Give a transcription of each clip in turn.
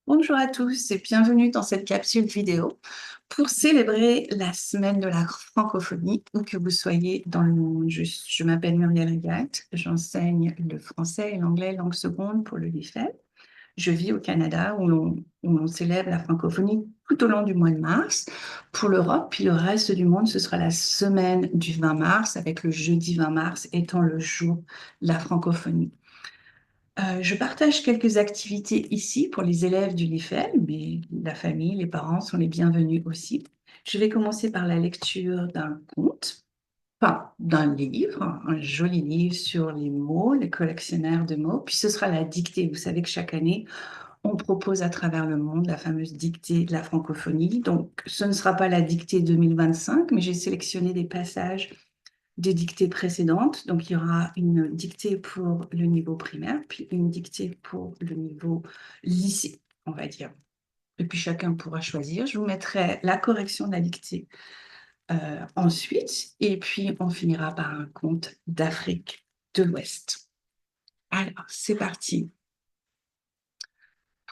Bonjour à tous et bienvenue dans cette capsule vidéo pour célébrer la semaine de la francophonie, où que vous soyez dans le monde. Je m'appelle Muriel Rigat, j'enseigne le français et l'anglais langue seconde pour le LIFEL. Je vis au Canada où l'on célèbre la francophonie tout au long du mois de mars. Pour l'Europe, puis le reste du monde, ce sera la semaine du 20 mars, avec le jeudi 20 mars étant le jour de la francophonie. Je partage quelques activités ici pour les élèves du LIFEL, mais la famille, les parents sont les bienvenus aussi. Je vais commencer par la lecture d'un conte, enfin d'un livre, un joli livre sur les mots, les collectionneurs de mots, puis ce sera la dictée. Vous savez que chaque année, on propose à travers le monde la fameuse dictée de la francophonie. Donc, ce ne sera pas la dictée 2025, mais j'ai sélectionné des passages des dictées précédentes. Donc, il y aura une dictée pour le niveau primaire, puis une dictée pour le niveau lycée, on va dire. Et puis, chacun pourra choisir. Je vous mettrai la correction de la dictée ensuite. Et puis, on finira par un conte d'Afrique de l'Ouest. Alors, c'est parti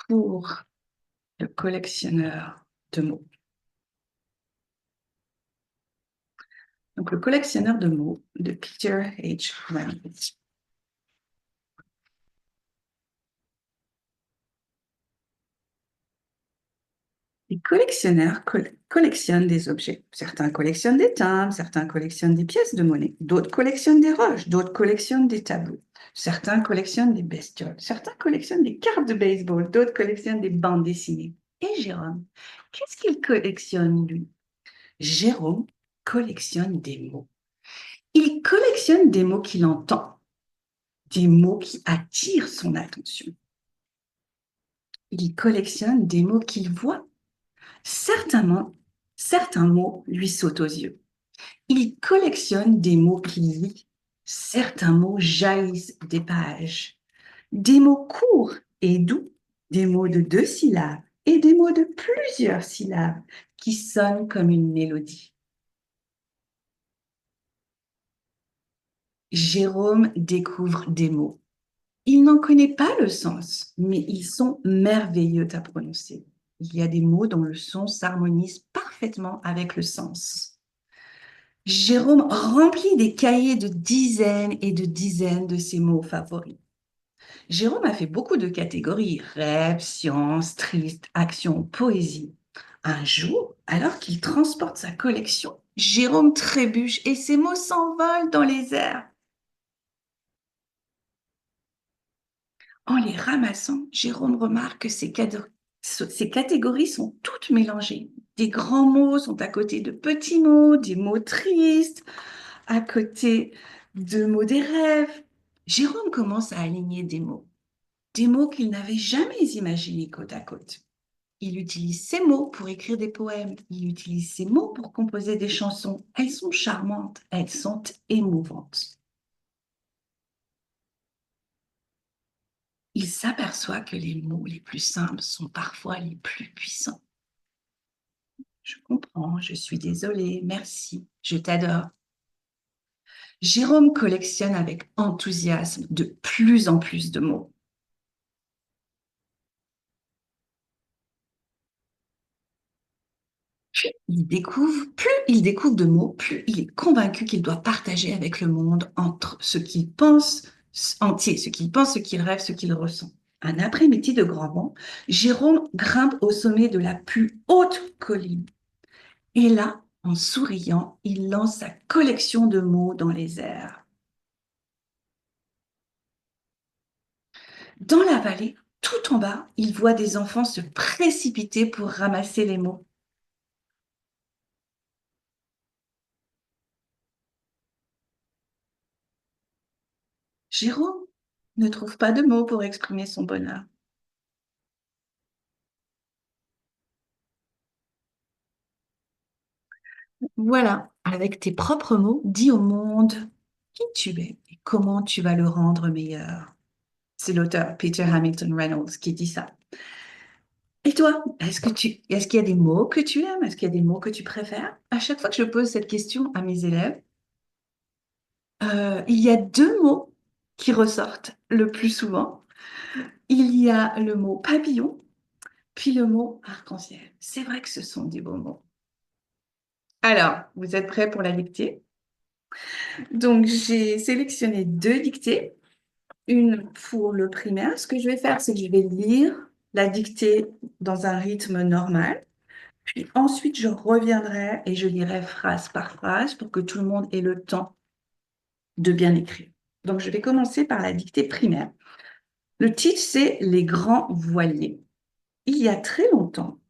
pour le collectionneur de mots. Donc, le collectionneur de mots de Peter H. Reynolds. Les collectionneurs collectionnent des objets. Certains collectionnent des timbres, certains collectionnent des pièces de monnaie, d'autres collectionnent des roches, d'autres collectionnent des tableaux. Certains collectionnent des bestioles, certains collectionnent des cartes de baseball, d'autres collectionnent des bandes dessinées. Et Jérôme, qu'est-ce qu'il collectionne, lui? Jérôme collectionne des mots. Il collectionne des mots qu'il entend, des mots qui attirent son attention. Il collectionne des mots qu'il voit. Certainement, certains mots lui sautent aux yeux. Il collectionne des mots qu'il lit. Certains mots jaillissent des pages. Des mots courts et doux, des mots de 2 syllabes et des mots de plusieurs syllabes qui sonnent comme une mélodie. Jérôme découvre des mots. Il n'en connaît pas le sens, mais ils sont merveilleux à prononcer. Il y a des mots dont le son s'harmonise parfaitement avec le sens. Jérôme remplit des cahiers de dizaines et de dizaines de ses mots favoris. Jérôme a fait beaucoup de catégories, rêve, science, triste, action, poésie. Un jour, alors qu'il transporte sa collection, Jérôme trébuche et ses mots s'envolent dans les airs. En les ramassant, Jérôme remarque que ces catégories sont toutes mélangées. Des grands mots sont à côté de petits mots, des mots tristes, à côté de mots des rêves. Jérôme commence à aligner des mots qu'il n'avait jamais imaginés côte à côte. Il utilise ces mots pour écrire des poèmes, il utilise ces mots pour composer des chansons. Elles sont charmantes, elles sont émouvantes. Il s'aperçoit que les mots les plus simples sont parfois les plus puissants. Je comprends, je suis désolée, merci, je t'adore. Jérôme collectionne avec enthousiasme de plus en plus de mots. Plus il découvre de mots, plus il est convaincu qu'il doit partager avec le monde entre ce qu'il pense entier, ce qu'il pense, ce qu'il rêve, ce qu'il ressent. Un après-midi de grand vent, Jérôme grimpe au sommet de la plus haute colline. Et là, en souriant, il lance sa collection de mots dans les airs. Dans la vallée, tout en bas, il voit des enfants se précipiter pour ramasser les mots. Jérôme ne trouve pas de mots pour exprimer son bonheur. Voilà, avec tes propres mots, dis au monde qui tu es et comment tu vas le rendre meilleur. C'est l'auteur Peter Hamilton Reynolds qui dit ça. Et toi, est-ce qu'il y a des mots que tu aimes? Est-ce qu'il y a des mots que tu préfères? À chaque fois que je pose cette question à mes élèves, il y a 2 mots qui ressortent le plus souvent. Il y a le mot papillon, puis le mot arc-en-ciel. C'est vrai que ce sont des beaux mots. Alors, vous êtes prêts pour la dictée? Donc, j'ai sélectionné deux dictées. Une pour le primaire. Ce que je vais faire, c'est que je vais lire la dictée dans un rythme normal. Puis ensuite, je reviendrai et je lirai phrase par phrase pour que tout le monde ait le temps de bien écrire. Donc, je vais commencer par la dictée primaire. Le titre, c'est Les grands voiliers. Il y a très longtemps,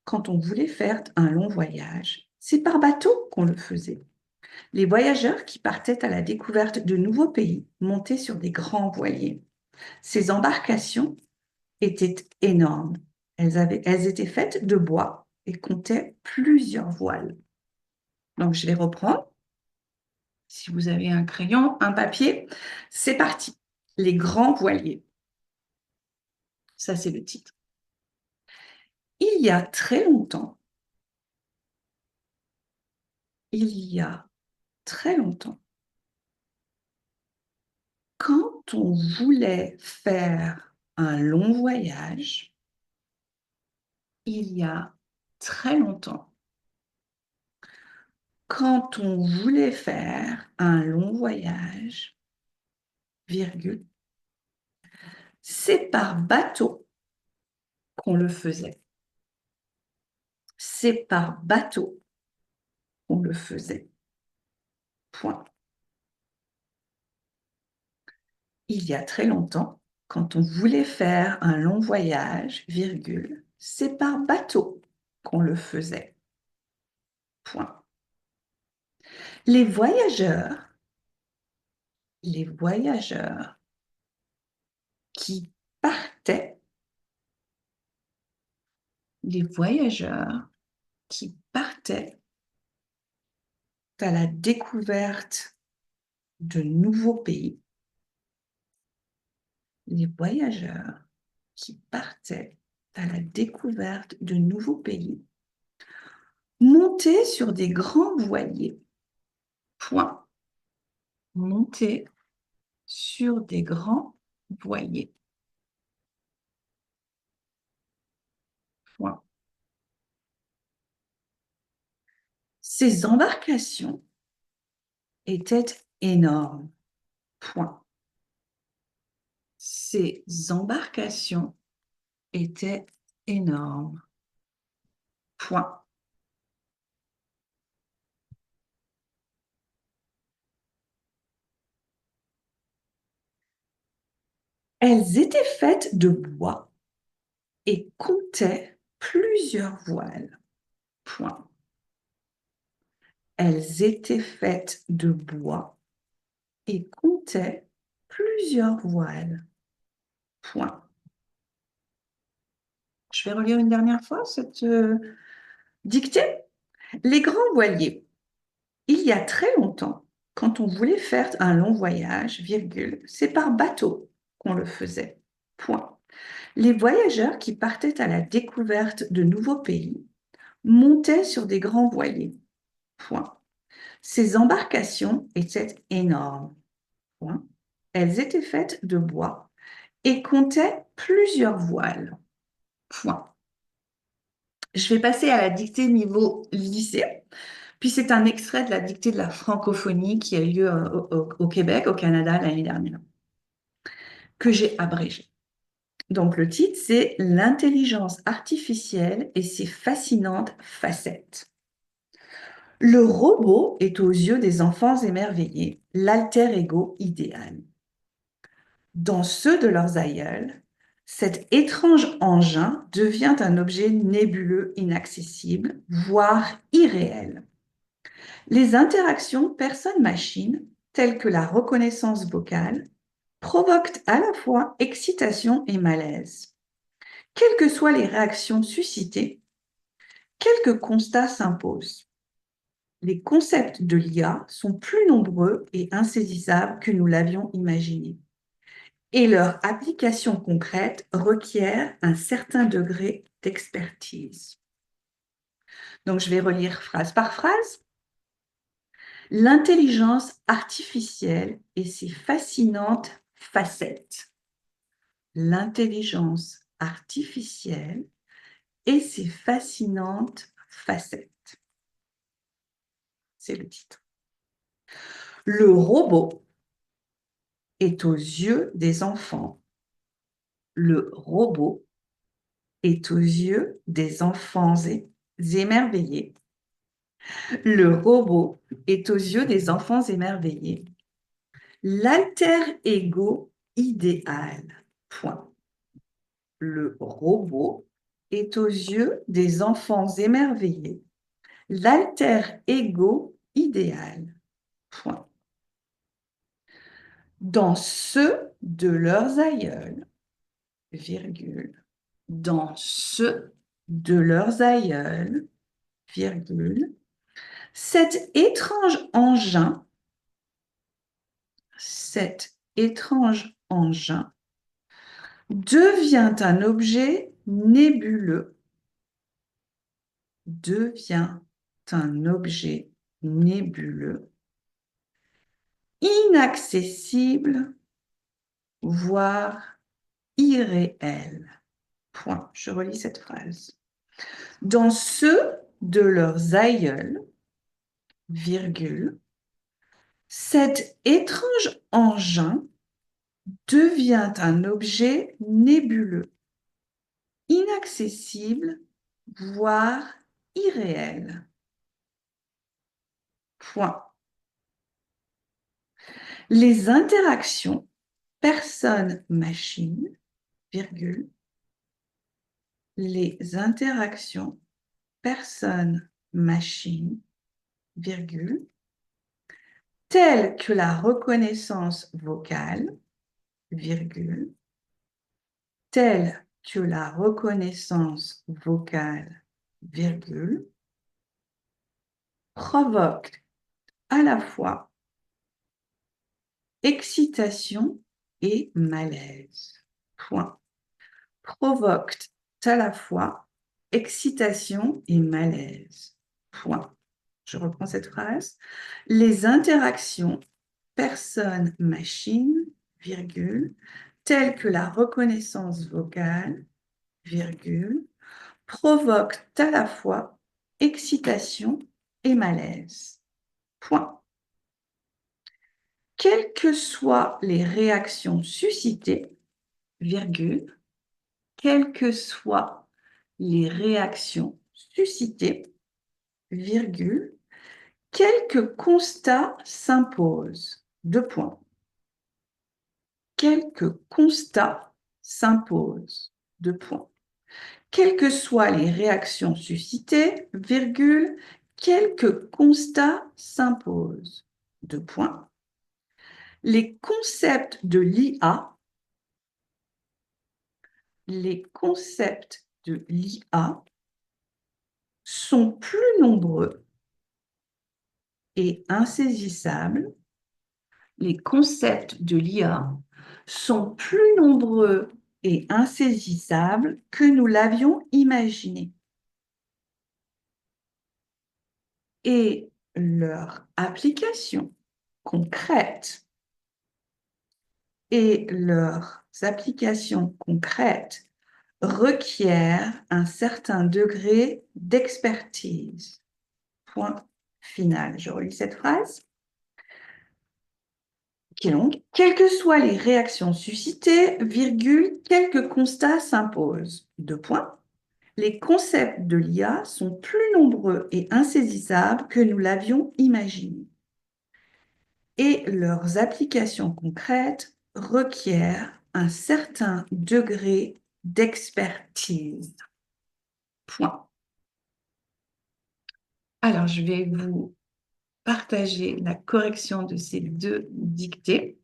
quand on voulait faire un long voyage, c'est par bateau qu'on le faisait. Les voyageurs qui partaient à la découverte de nouveaux pays montaient sur des grands voiliers. Ces embarcations étaient énormes. Elles étaient faites de bois et comptaient plusieurs voiles. Donc, je vais reprendre. Si vous avez un crayon, un papier, c'est parti. Les grands voiliers. Ça, c'est le titre. Il y a très longtemps, il y a très longtemps, quand on voulait faire un long voyage, il y a très longtemps, quand on voulait faire un long voyage, virgule, c'est par bateau qu'on le faisait. C'est par bateau qu'on le faisait. Point. Il y a très longtemps, quand on voulait faire un long voyage, virgule, c'est par bateau qu'on le faisait. Point. Les voyageurs qui partaient, les voyageurs qui partaient à la découverte de nouveaux pays, les voyageurs qui partaient à la découverte de nouveaux pays, montaient sur des grands voiliers. Point. Montaient sur des grands voiliers. Point. Ces embarcations étaient énormes. Point. Ces embarcations étaient énormes. Point. Elles étaient faites de bois et comptaient plusieurs voiles. Point. Elles étaient faites de bois et comptaient plusieurs voiles. Point. Je vais relire une dernière fois cette dictée. Les grands voiliers. Il y a très longtemps, quand on voulait faire un long voyage, virgule, c'est par bateau qu'on le faisait. Point. Les voyageurs qui partaient à la découverte de nouveaux pays montaient sur des grands voiliers. Point. Ces embarcations étaient énormes. Point. Elles étaient faites de bois et comptaient plusieurs voiles. Point. Je vais passer à la dictée niveau lycée. Puis c'est un extrait de la dictée de la francophonie qui a eu lieu au Québec, au Canada, l'année dernière, que j'ai abrégé. Donc le titre, c'est L'intelligence artificielle et ses fascinantes facettes. Le robot est aux yeux des enfants émerveillés l'alter ego idéal. Dans ceux de leurs aïeuls, cet étrange engin devient un objet nébuleux, inaccessible, voire irréel. Les interactions personne-machine, telles que la reconnaissance vocale, provoquent à la fois excitation et malaise. Quelles que soient les réactions suscitées, quelques constats s'imposent. Les concepts de l'IA sont plus nombreux et insaisissables que nous l'avions imaginé. Et leur application concrète requiert un certain degré d'expertise. Donc, je vais relire phrase par phrase. L'intelligence artificielle et ses fascinantes facettes. l'intelligence artificielle et ses fascinantes facettes. C'est le titre. Le robot est aux yeux des enfants. Le robot est aux yeux des enfants émerveillés. Le robot est aux yeux des enfants émerveillés. L'alter ego idéal. Point. Le robot est aux yeux des enfants émerveillés. L'alter ego idéal. Point. Dans ceux de leurs aïeuls, virgule, dans ceux de leurs aïeuls, virgule, cet étrange engin devient un objet nébuleux, inaccessible, voire irréel. Point. Je relis cette phrase. Dans ceux de leurs aïeuls, virgule, cet étrange engin devient un objet nébuleux, inaccessible, voire irréel. Point. Les interactions personne-machine, virgule, les interactions personne-machine, virgule, telles que la reconnaissance vocale, virgule, telle que la reconnaissance vocale, virgule, provoque à la fois excitation et malaise. Point. Provoque à la fois excitation et malaise. Point. Je reprends cette phrase. Les interactions personne-machine, virgule, telles que la reconnaissance vocale, virgule, provoquent à la fois excitation et malaise. Point. Quelles que soient les réactions suscitées, virgule, quelles que soient les réactions suscitées, virgule, quelques constats s'imposent. Deux points. Quelques constats s'imposent. Deux points. Quelles que soient les réactions suscitées, virgule, quelques constats s'imposent. Deux points. Les concepts de l'IA, sont plus nombreux et insaisissables. Les concepts de l'IA sont plus nombreux et insaisissables que nous l'avions imaginé. Et leur application concrète requièrent un certain degré d'expertise. Point final. Je relis cette phrase qui est longue. Quelles que soient les réactions suscitées, virgule, quelques constats s'imposent. Deux points. Les concepts de l'IA sont plus nombreux et insaisissables que nous l'avions imaginé. Et leurs applications concrètes requièrent un certain degré d'expertise. Point. Alors, je vais vous partager la correction de ces deux dictées.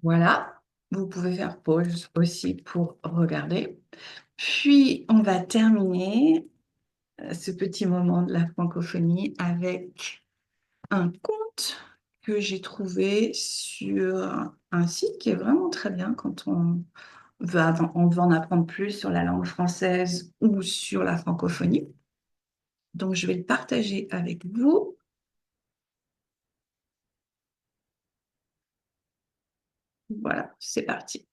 Voilà, vous pouvez faire pause aussi pour regarder. Puis on va terminer, ce petit moment de la francophonie avec un conte que j'ai trouvé sur un site qui est vraiment très bien quand on veut en apprendre plus sur la langue française ou sur la francophonie. Donc je vais le partager avec vous. Voilà, c'est parti.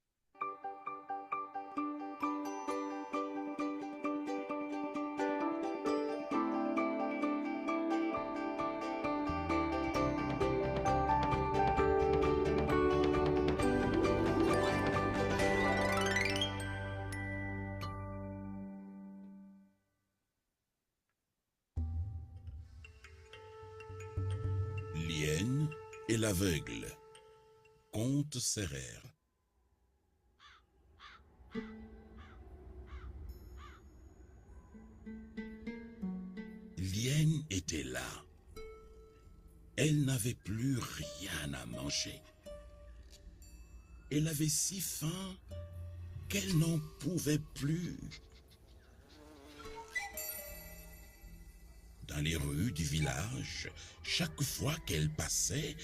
L'hyène et l'aveugle. Conte Sérère. L'hyène était là. Elle n'avait plus rien à manger. Elle avait si faim qu'elle n'en pouvait plus. Dans les rues du village, chaque fois qu'elle passait,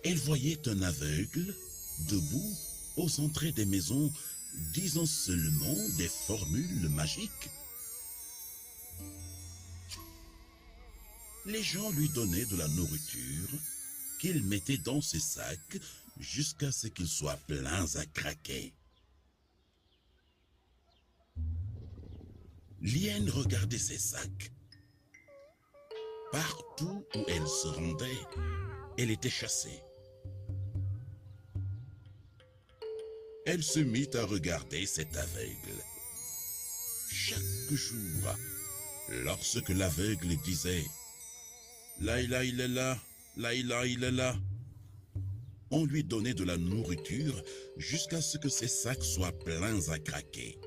elle voyait un aveugle debout aux entrées des maisons, disant seulement des formules magiques. Les gens lui donnaient de la nourriture qu'il mettait dans ses sacs jusqu'à ce qu'ils soient pleins à craquer. L'hyène regardait ses sacs. Partout où elle se rendait, elle était chassée. Elle se mit à regarder cet aveugle. Chaque jour, lorsque l'aveugle disait « Laïla, il est là, Laïla, il est là », on lui donnait de la nourriture jusqu'à ce que ses sacs soient pleins à craquer.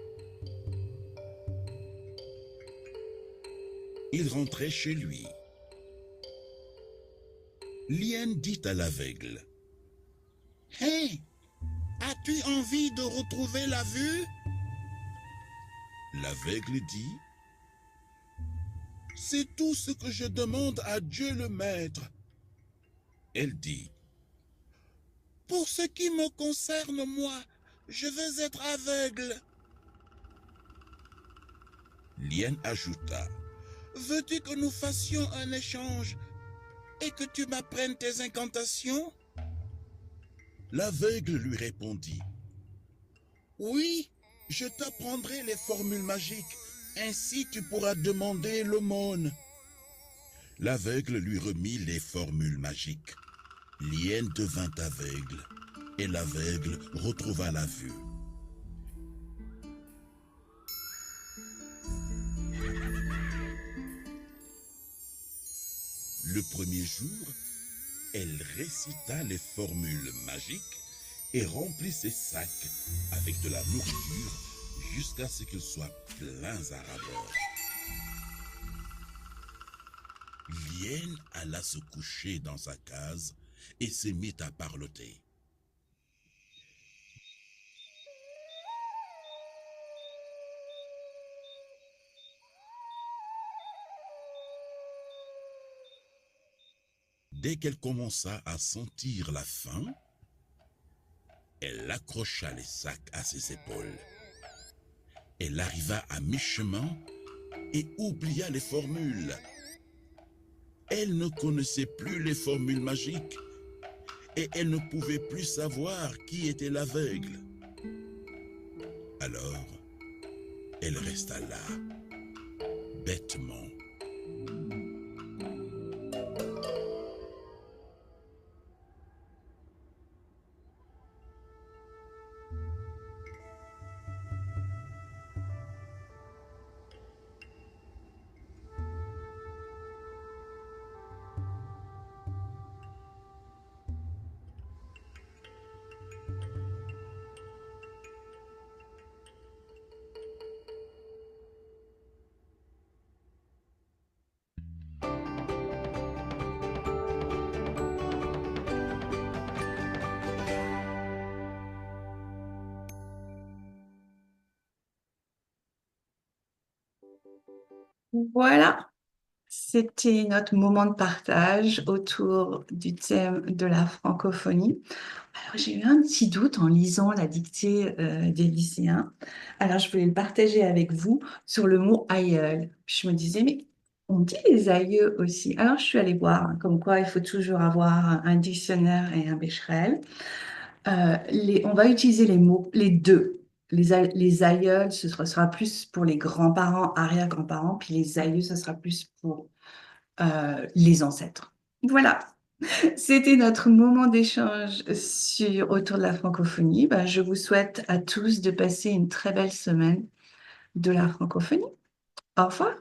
Il rentrait chez lui. L'hyène dit à l'aveugle « Hé, as-tu envie de retrouver la vue ?» L'aveugle dit « C'est tout ce que je demande à Dieu le Maître. » Elle dit « Pour ce qui me concerne, moi, je veux être aveugle. » L'hyène ajouta « Veux-tu que nous fassions un échange et que tu m'apprennes tes incantations ?» L'aveugle lui répondit « Oui, je t'apprendrai les formules magiques, ainsi tu pourras demander l'aumône. » L'aveugle lui remit les formules magiques. L'hyène devint aveugle et l'aveugle retrouva la vue. Le premier jour, elle récita les formules magiques et remplit ses sacs avec de la nourriture jusqu'à ce qu'ils soient pleins à ras-bord. L'hyène alla se coucher dans sa case et se mit à parloter. Dès qu'elle commença à sentir la faim, elle accrocha les sacs à ses épaules. Elle arriva à mi-chemin et oublia les formules. Elle ne connaissait plus les formules magiques et elle ne pouvait plus savoir qui était l'aveugle. Alors, elle resta là, bêtement. Voilà, c'était notre moment de partage autour du thème de la francophonie. Alors, j'ai eu un petit doute en lisant la dictée des lycéens. Alors, je voulais le partager avec vous sur le mot aïeul. Puis je me disais, mais on dit les aïeux aussi. Alors, je suis allée voir, hein, comme quoi il faut toujours avoir un dictionnaire et un Becherel. On va utiliser les mots, les deux. Les aïeuls, sera plus pour les grands-parents, arrière-grands-parents, puis les aïeux, ce sera plus pour les ancêtres. Voilà. C'était notre moment d'échange autour de la francophonie. Ben, je vous souhaite à tous de passer une très belle semaine de la francophonie. Au revoir.